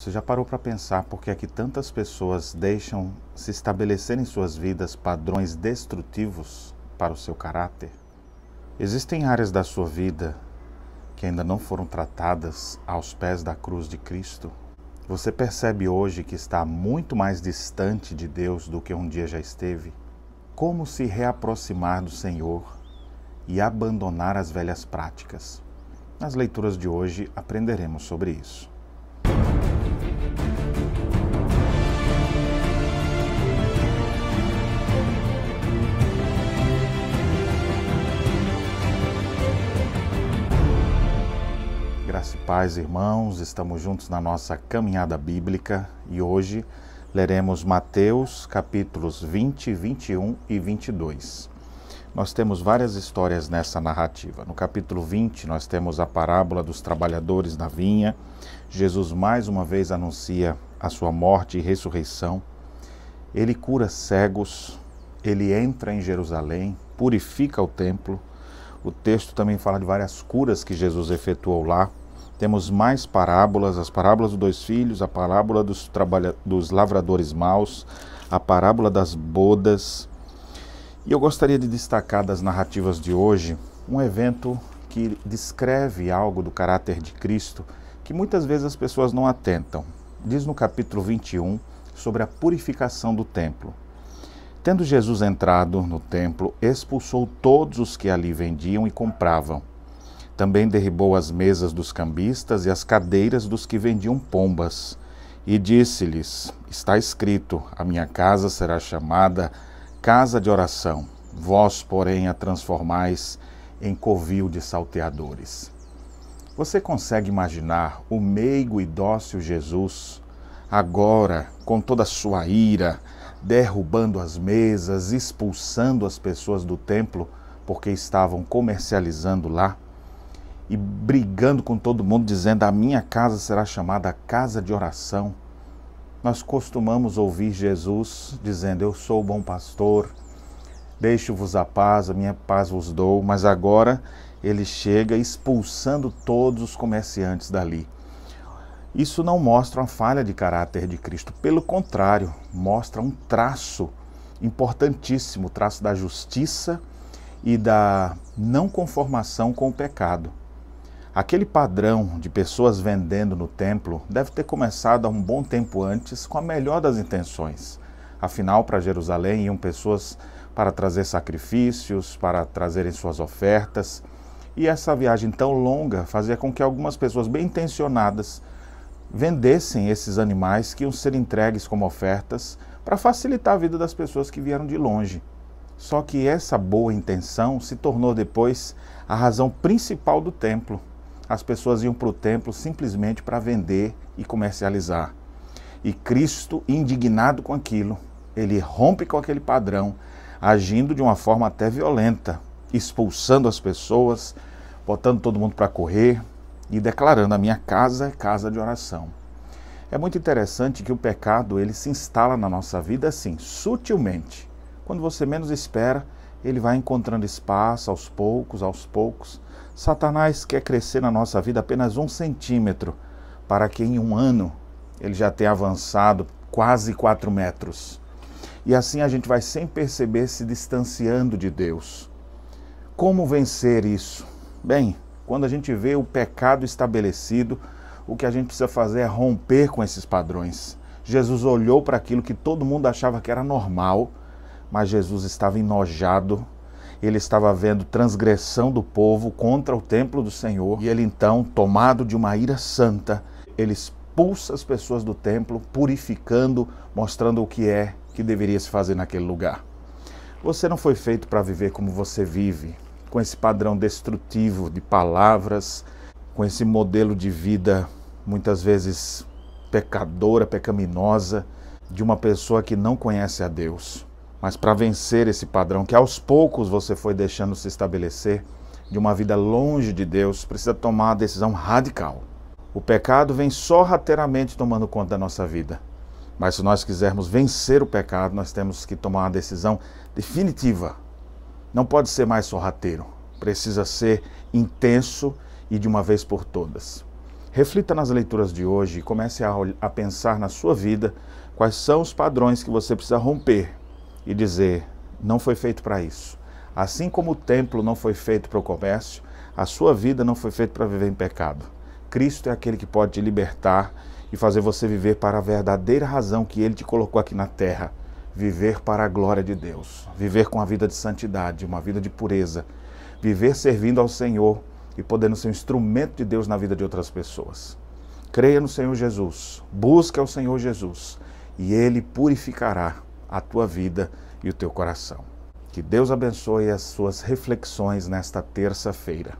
Você já parou para pensar por que é que tantas pessoas deixam se estabelecer em suas vidas padrões destrutivos para o seu caráter? Existem áreas da sua vida que ainda não foram tratadas aos pés da cruz de Cristo? Você percebe hoje que está muito mais distante de Deus do que um dia já esteve? Como se reaproximar do Senhor e abandonar as velhas práticas? Nas leituras de hoje aprenderemos sobre isso. Graça e paz, irmãos, estamos juntos na nossa caminhada bíblica e hoje leremos Mateus capítulos 20, 21 e 22. Nós temos várias histórias nessa narrativa. No capítulo 20 nós temos a parábola dos trabalhadores na vinha. Jesus mais uma vez anuncia a sua morte e ressurreição. Ele cura cegos, ele entra em Jerusalém, purifica o templo. O texto também fala de várias curas que Jesus efetuou lá. Temos mais parábolas, as parábolas dos dois filhos, a parábola dos lavradores maus, a parábola das bodas. E eu gostaria de destacar das narrativas de hoje um evento que descreve algo do caráter de Cristo que muitas vezes as pessoas não atentam. Diz no capítulo 21 sobre a purificação do templo. Tendo Jesus entrado no templo, expulsou todos os que ali vendiam e compravam. Também derribou as mesas dos cambistas e as cadeiras dos que vendiam pombas. E disse-lhes: está escrito, a minha casa será chamada casa de oração, vós, porém, a transformais em covil de salteadores. Você consegue imaginar o meigo e dócil Jesus, agora, com toda a sua ira, derrubando as mesas, expulsando as pessoas do templo, porque estavam comercializando lá, e brigando com todo mundo, dizendo, a minha casa será chamada casa de oração? Nós costumamos ouvir Jesus dizendo, eu sou o bom pastor, deixo-vos a paz, a minha paz vos dou, mas agora ele chega expulsando todos os comerciantes dali. Isso não mostra uma falha de caráter de Cristo, pelo contrário, mostra um traço importantíssimo, o traço da justiça e da não conformação com o pecado. Aquele padrão de pessoas vendendo no templo deve ter começado há um bom tempo antes com a melhor das intenções. Afinal, para Jerusalém iam pessoas para trazer sacrifícios, para trazerem suas ofertas. E essa viagem tão longa fazia com que algumas pessoas bem intencionadas vendessem esses animais que iam ser entregues como ofertas para facilitar a vida das pessoas que vieram de longe. Só que essa boa intenção se tornou depois a razão principal do templo. As pessoas iam para o templo simplesmente para vender e comercializar. E Cristo, indignado com aquilo, ele rompe com aquele padrão, agindo de uma forma até violenta, expulsando as pessoas, botando todo mundo para correr e declarando, a minha casa é casa de oração. É muito interessante que o pecado ele se instala na nossa vida assim, sutilmente. Quando você menos espera, ele vai encontrando espaço aos poucos. Satanás quer crescer na nossa vida apenas 1 centímetro, para que em um ano ele já tenha avançado quase 4 metros. E assim a gente vai sem perceber se distanciando de Deus. Como vencer isso? Bem, quando a gente vê o pecado estabelecido, o que a gente precisa fazer é romper com esses padrões. Jesus olhou para aquilo que todo mundo achava que era normal, mas Jesus estava enojado. Ele estava vendo transgressão do povo contra o templo do Senhor. E ele então, tomado de uma ira santa, ele expulsa as pessoas do templo, purificando, mostrando o que é que deveria se fazer naquele lugar. Você não foi feito para viver como você vive, com esse padrão destrutivo de palavras, com esse modelo de vida muitas vezes pecadora, pecaminosa, de uma pessoa que não conhece a Deus. Mas para vencer esse padrão que aos poucos você foi deixando se estabelecer, de uma vida longe de Deus, precisa tomar uma decisão radical. O pecado vem sorrateiramente tomando conta da nossa vida. Mas se nós quisermos vencer o pecado, nós temos que tomar uma decisão definitiva. Não pode ser mais sorrateiro. Precisa ser intenso e de uma vez por todas. Reflita nas leituras de hoje e comece a pensar na sua vida quais são os padrões que você precisa romper e dizer, não foi feito para isso. Assim como o templo não foi feito para o comércio, a sua vida não foi feita para viver em pecado. Cristo é aquele que pode te libertar e fazer você viver para a verdadeira razão que Ele te colocou aqui na terra. Viver para a glória de Deus. Viver com a vida de santidade, uma vida de pureza. Viver servindo ao Senhor e podendo ser um instrumento de Deus na vida de outras pessoas. Creia no Senhor Jesus. Busque ao Senhor Jesus. E Ele purificará a tua vida e o teu coração. Que Deus abençoe as suas reflexões nesta terça-feira.